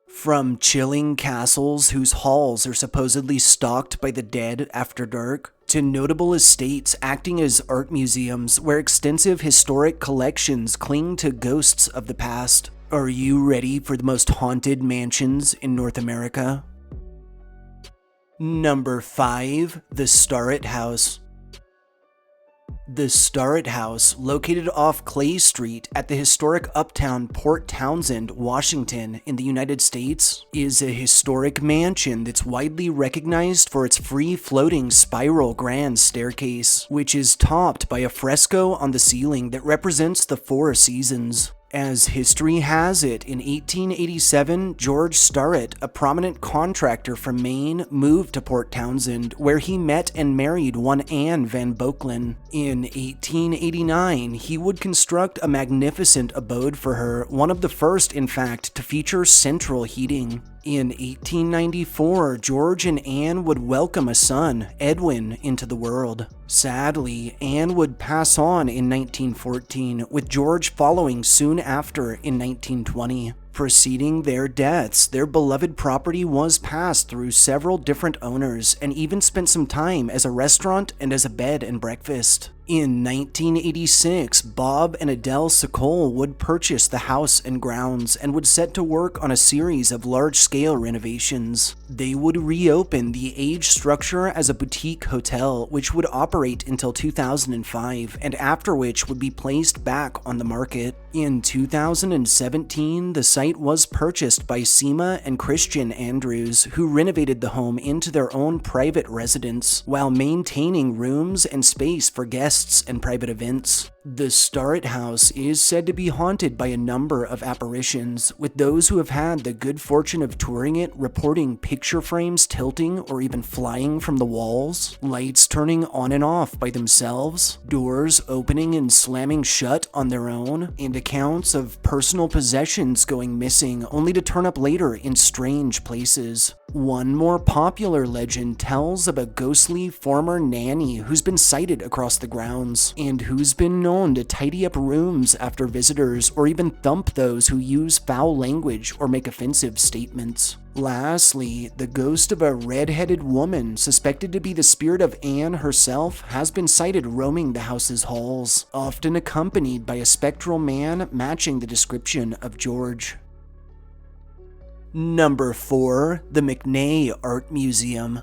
From chilling castles whose halls are supposedly stalked by the dead after dark, to notable estates acting as art museums where extensive historic collections cling to ghosts of the past. Are you ready for the most haunted mansions in North America? Number 5. The Starrett House. The Starrett House, located off Clay Street at the historic uptown Port Townsend, Washington, in the United States, is a historic mansion that's widely recognized for its free-floating spiral grand staircase, which is topped by a fresco on the ceiling that represents the four seasons. As history has it, in 1887, George Starrett, a prominent contractor from Maine, moved to Port Townsend, where he met and married one Anne Van Boecklen. In 1889, he would construct a magnificent abode for her, one of the first, in fact, to feature central heating. In 1894, George and Anne would welcome a son, Edwin, into the world. Sadly, Anne would pass on in 1914, with George following soon after in 1920. Preceding their deaths, their beloved property was passed through several different owners and even spent some time as a restaurant and as a bed and breakfast. In 1986, Bob and Adele Sokol would purchase the house and grounds and would set to work on a series of large-scale renovations. They would reopen the age structure as a boutique hotel, which would operate until 2005, and after which would be placed back on the market. In 2017, the site was purchased by Seema and Christian Andrews, who renovated the home into their own private residence, while maintaining rooms and space for guests and private events. The Starrett House is said to be haunted by a number of apparitions, with those who have had the good fortune of touring it reporting picture frames tilting or even flying from the walls, lights turning on and off by themselves, doors opening and slamming shut on their own, and accounts of personal possessions going missing only to turn up later in strange places. One more popular legend tells of a ghostly former nanny who's been sighted across the grounds, and who's been known to tidy up rooms after visitors or even thump those who use foul language or make offensive statements. Lastly, the ghost of a red-headed woman suspected to be the spirit of Anne herself has been sighted roaming the house's halls, often accompanied by a spectral man matching the description of George. Number 4. The McNay Art Museum.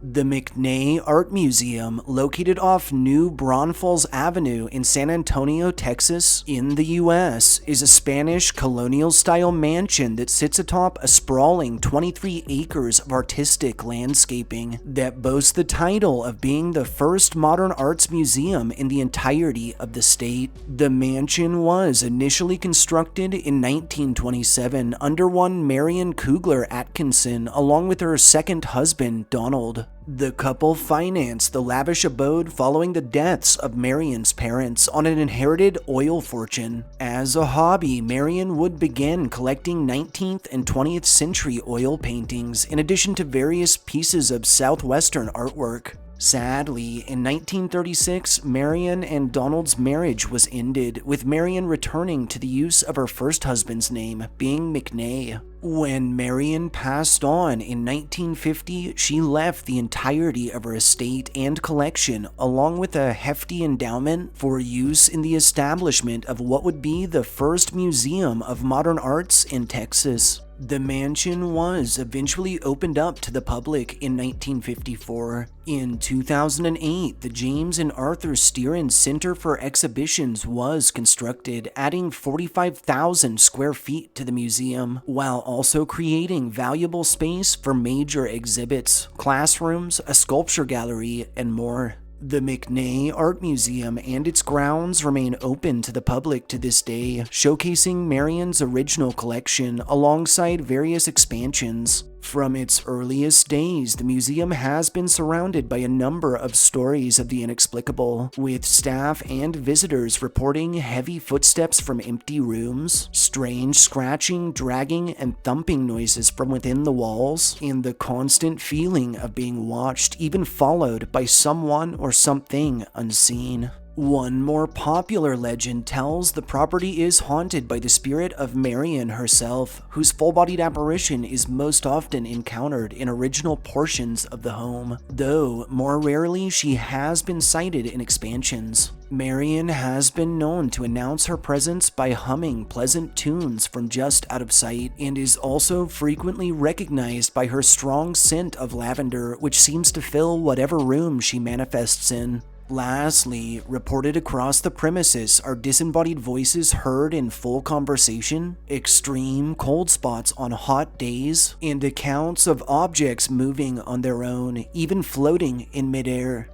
The McNay Art Museum, located off New Braunfels Avenue in San Antonio, Texas, in the U.S., is a Spanish colonial-style mansion that sits atop a sprawling 23 acres of artistic landscaping that boasts the title of being the first modern arts museum in the entirety of the state. The mansion was initially constructed in 1927 under one Marion Kugler Atkinson, along with her second husband, Donald. The couple financed the lavish abode following the deaths of Marion's parents on an inherited oil fortune. As a hobby, Marion would begin collecting 19th and 20th century oil paintings in addition to various pieces of southwestern artwork. Sadly, in 1936, Marion and Donald's marriage was ended, with Marion returning to the use of her first husband's name, being McNay. When Marion passed on in 1950, she left the entirety of her estate and collection, along with a hefty endowment, for use in the establishment of what would be the first museum of modern arts in Texas. The mansion was eventually opened up to the public in 1954. In 2008, the James and Arthur Stearns Center for Exhibitions was constructed, adding 45,000 square feet to the museum, while also creating valuable space for major exhibits, classrooms, a sculpture gallery, and more. The McNay Art Museum and its grounds remain open to the public to this day, showcasing Marion's original collection alongside various expansions. From its earliest days, the museum has been surrounded by a number of stories of the inexplicable, with staff and visitors reporting heavy footsteps from empty rooms, strange scratching, dragging, and thumping noises from within the walls, and the constant feeling of being watched, even followed by someone or something unseen. One more popular legend tells the property is haunted by the spirit of Marion herself, whose full-bodied apparition is most often encountered in original portions of the home, though more rarely she has been sighted in expansions. Marion has been known to announce her presence by humming pleasant tunes from just out of sight, and is also frequently recognized by her strong scent of lavender, which seems to fill whatever room she manifests in. Lastly, reported across the premises are disembodied voices heard in full conversation, extreme cold spots on hot days, and accounts of objects moving on their own, even floating in midair.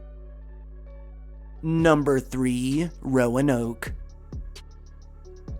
Number 3. Roanoke.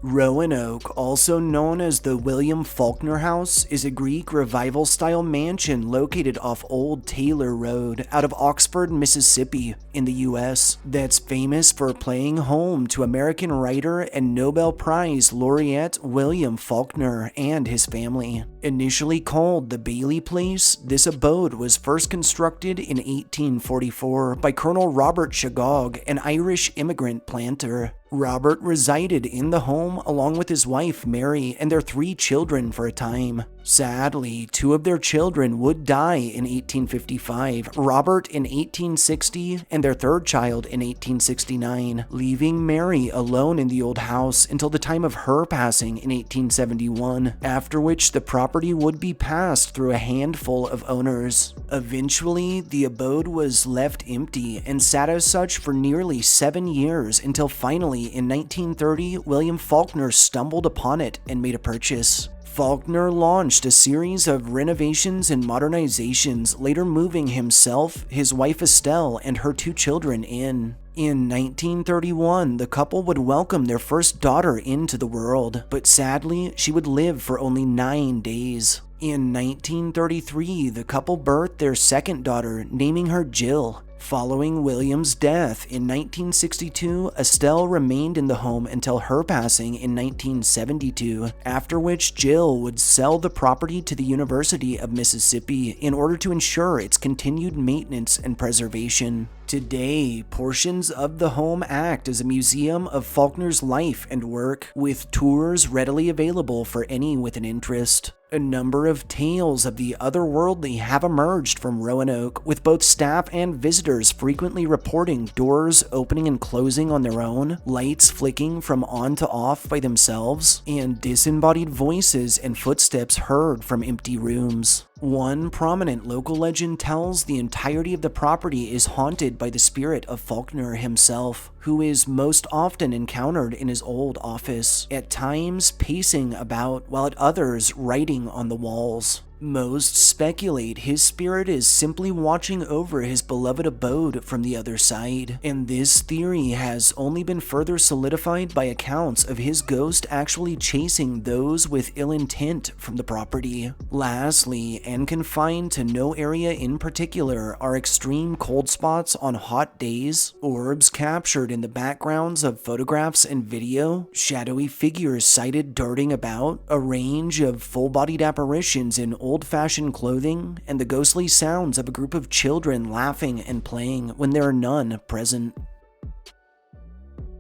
Roanoke, also known as the William Faulkner House, is a Greek Revival-style mansion located off Old Taylor Road out of Oxford, Mississippi, in the US, that's famous for playing home to American writer and Nobel Prize laureate William Faulkner and his family. Initially called the Bailey Place, this abode was first constructed in 1844 by Colonel Robert Shagog, an Irish immigrant planter. Robert resided in the home along with his wife Mary and their 3 children for a time. Sadly, 2 of their children would die in 1855, Robert in 1860 and their 3rd child in 1869, leaving Mary alone in the old house until the time of her passing in 1871, after which the property would be passed through a handful of owners. Eventually, the abode was left empty and sat as such for nearly 7 years until finally in 1930, William Faulkner stumbled upon it and made a purchase. Faulkner launched a series of renovations and modernizations, later moving himself, his wife Estelle, and her 2 children in. In 1931, the couple would welcome their first daughter into the world, but sadly, she would live for only 9 days. In 1933, the couple birthed their second daughter, naming her Jill. Following William's death in 1962, Estelle remained in the home until her passing in 1972, after which Jill would sell the property to the University of Mississippi in order to ensure its continued maintenance and preservation. Today, portions of the home act as a museum of Faulkner's life and work, with tours readily available for any with an interest. A number of tales of the otherworldly have emerged from Roanoke, with both staff and visitors frequently reporting doors opening and closing on their own, lights flicking from on to off by themselves, and disembodied voices and footsteps heard from empty rooms. One prominent local legend tells the entirety of the property is haunted by the spirit of Faulkner himself, who is most often encountered in his old office, at times pacing about, while at others writing on the walls. Most speculate his spirit is simply watching over his beloved abode from the other side, and this theory has only been further solidified by accounts of his ghost actually chasing those with ill intent from the property. Lastly, and confined to no area in particular, are extreme cold spots on hot days, orbs captured in the backgrounds of photographs and video, shadowy figures sighted darting about, a range of full-bodied apparitions in old-fashioned clothing, and the ghostly sounds of a group of children laughing and playing when there are none present.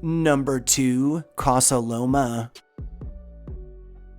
Number 2. Casa Loma.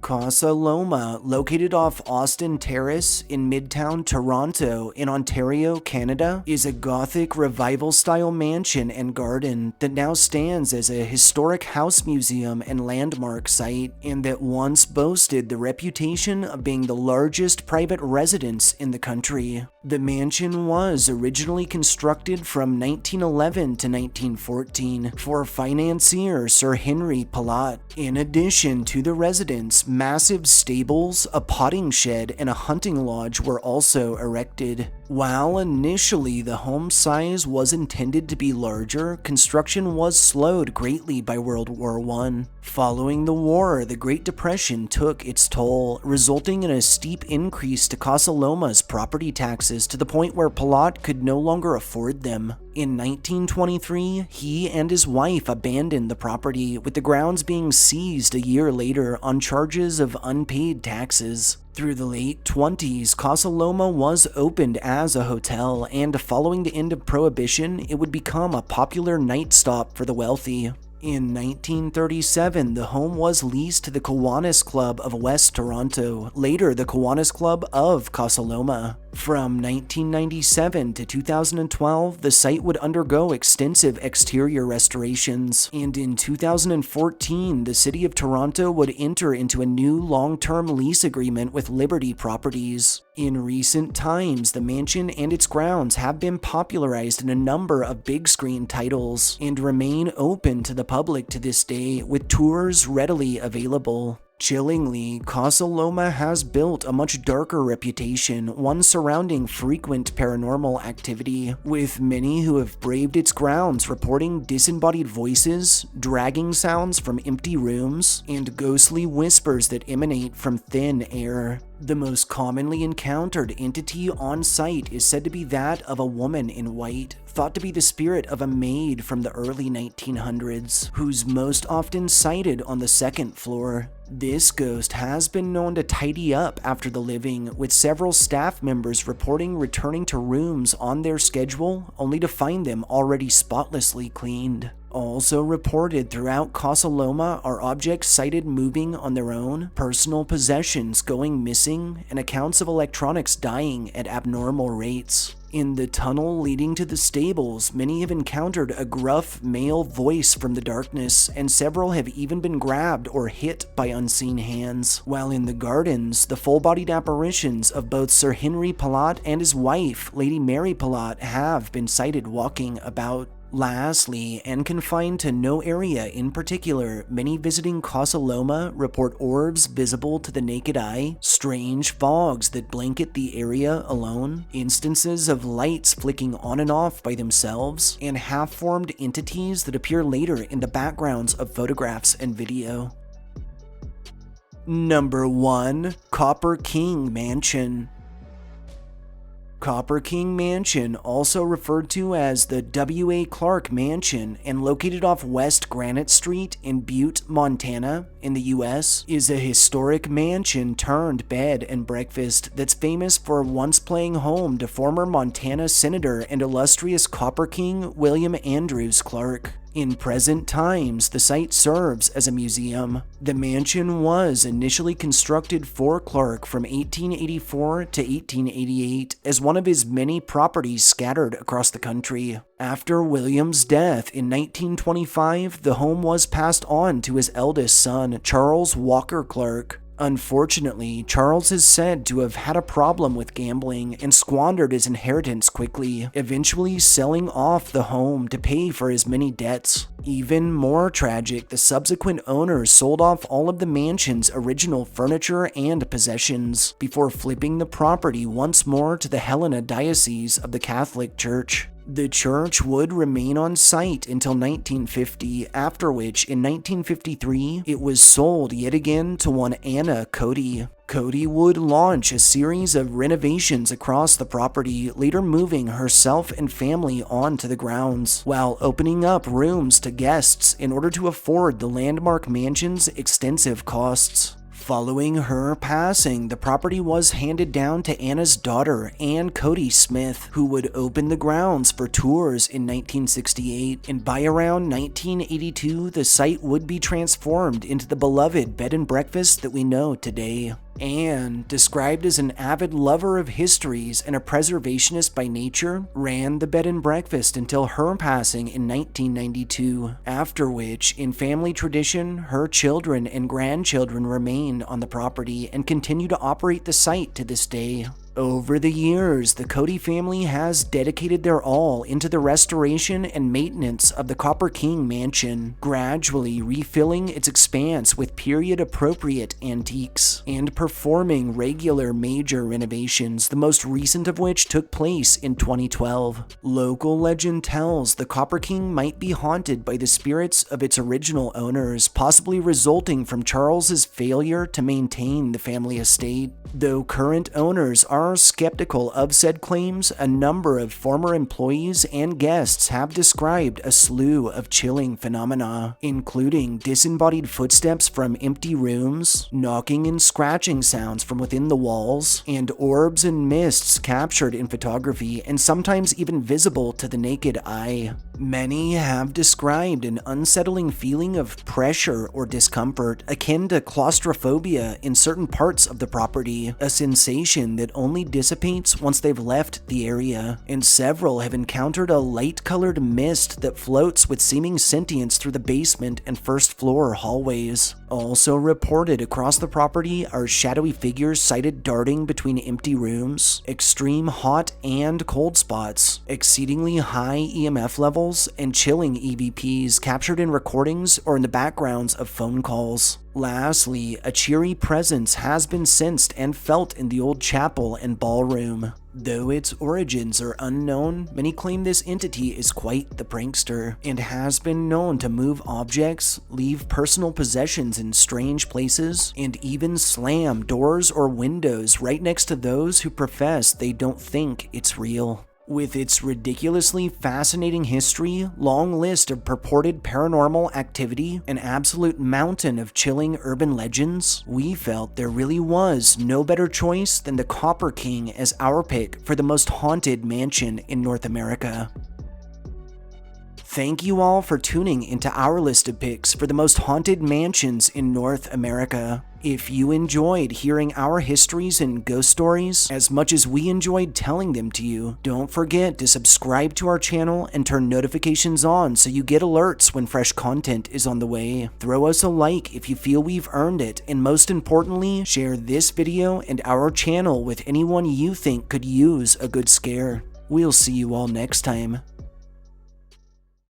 Casa Loma, located off Austin Terrace in Midtown Toronto in Ontario, Canada, is a Gothic Revival-style mansion and garden that now stands as a historic house museum and landmark site, and that once boasted the reputation of being the largest private residence in the country. The mansion was originally constructed from 1911 to 1914 for financier Sir Henry Palat. In addition to the residence, massive stables, a potting shed, and a hunting lodge were also erected. While initially the home size was intended to be larger, construction was slowed greatly by World War I. Following the war, the Great Depression took its toll, resulting in a steep increase to Casa Loma's property taxes to the point where Palat could no longer afford them. In 1923, he and his wife abandoned the property, with the grounds being seized a year later on charges of unpaid taxes. Through the late 20s, Casa Loma was opened as a hotel, and following the end of Prohibition, it would become a popular night stop for the wealthy. In 1937, the home was leased to the Kiwanis Club of West Toronto, later the Kiwanis Club of Casa Loma. From 1997 to 2012, the site would undergo extensive exterior restorations, and in 2014, the City of Toronto would enter into a new long-term lease agreement with Liberty Properties. In recent times, the mansion and its grounds have been popularized in a number of big-screen titles and remain open to the public to this day, with tours readily available. Chillingly, Casa Loma has built a much darker reputation, one surrounding frequent paranormal activity, with many who have braved its grounds reporting disembodied voices, dragging sounds from empty rooms, and ghostly whispers that emanate from thin air. The most commonly encountered entity on site is said to be that of a woman in white, thought to be the spirit of a maid from the early 1900s, who's most often sighted on the second floor. This ghost has been known to tidy up after the living, with several staff members reporting returning to rooms on their schedule only to find them already spotlessly cleaned. Also reported throughout Casa Loma are objects sighted moving on their own, personal possessions going missing, and accounts of electronics dying at abnormal rates. In the tunnel leading to the stables, many have encountered a gruff male voice from the darkness, and several have even been grabbed or hit by unseen hands. While in the gardens, the full-bodied apparitions of both Sir Henry Palat and his wife, Lady Mary Palat, have been sighted walking about. Lastly, and confined to no area in particular, many visiting Casa Loma report orbs visible to the naked eye, strange fogs that blanket the area alone, instances of lights flicking on and off by themselves, and half-formed entities that appear later in the backgrounds of photographs and video. Number 1. Copper King Mansion. Copper King Mansion, also referred to as the W.A. Clark Mansion and located off West Granite Street in Butte, Montana, in the U.S., is a historic mansion turned bed and breakfast that's famous for once playing home to former Montana Senator and illustrious Copper King William Andrews Clark. In present times, the site serves as a museum. The mansion was initially constructed for Clark from 1884 to 1888 as one of his many properties scattered across the country. After William's death in 1925, the home was passed on to his eldest son, Charles Walker Clark. Unfortunately, Charles is said to have had a problem with gambling and squandered his inheritance quickly, eventually selling off the home to pay for his many debts. Even more tragic, the subsequent owners sold off all of the mansion's original furniture and possessions before flipping the property once more to the Helena Diocese of the Catholic Church. The church would remain on site until 1950, after which, in 1953, it was sold yet again to one Anna Cody. Cody would launch a series of renovations across the property, later moving herself and family onto the grounds, while opening up rooms to guests in order to afford the landmark mansion's extensive costs. Following her passing, the property was handed down to Anna's daughter, Ann Cody Smith, who would open the grounds for tours in 1968, and by around 1982, the site would be transformed into the beloved bed and breakfast that we know today. Anne, described as an avid lover of histories and a preservationist by nature, ran the bed and breakfast until her passing in 1992, after which, in family tradition, her children and grandchildren remain on the property and continue to operate the site to this day. Over the years, the Cody family has dedicated their all into the restoration and maintenance of the Copper King Mansion, gradually refilling its expanse with period-appropriate antiques, and performing regular major renovations, the most recent of which took place in 2012. Local legend tells the Copper King might be haunted by the spirits of its original owners, possibly resulting from Charles's failure to maintain the family estate. Though current owners are are skeptical of said claims, a number of former employees and guests have described a slew of chilling phenomena, including disembodied footsteps from empty rooms, knocking and scratching sounds from within the walls, and orbs and mists captured in photography and sometimes even visible to the naked eye. Many have described an unsettling feeling of pressure or discomfort akin to claustrophobia in certain parts of the property, a sensation that only dissipates once they've left the area, and several have encountered a light-colored mist that floats with seeming sentience through the basement and first floor hallways. Also reported across the property are shadowy figures sighted darting between empty rooms, extreme hot and cold spots, exceedingly high EMF levels, and chilling EVPs captured in recordings or in the backgrounds of phone calls. Lastly, a cheery presence has been sensed and felt in the old chapel and ballroom. Though its origins are unknown, many claim this entity is quite the prankster, and has been known to move objects, leave personal possessions in strange places, and even slam doors or windows right next to those who profess they don't think it's real. With its ridiculously fascinating history, long list of purported paranormal activity, an absolute mountain of chilling urban legends, we felt there really was no better choice than the Copper King as our pick for the most haunted mansion in North America. Thank you all for tuning into our list of picks for the most haunted mansions in North America. If you enjoyed hearing our histories and ghost stories as much as we enjoyed telling them to you, don't forget to subscribe to our channel and turn notifications on so you get alerts when fresh content is on the way. Throw us a like if you feel we've earned it, and most importantly, share this video and our channel with anyone you think could use a good scare. We'll see you all next time.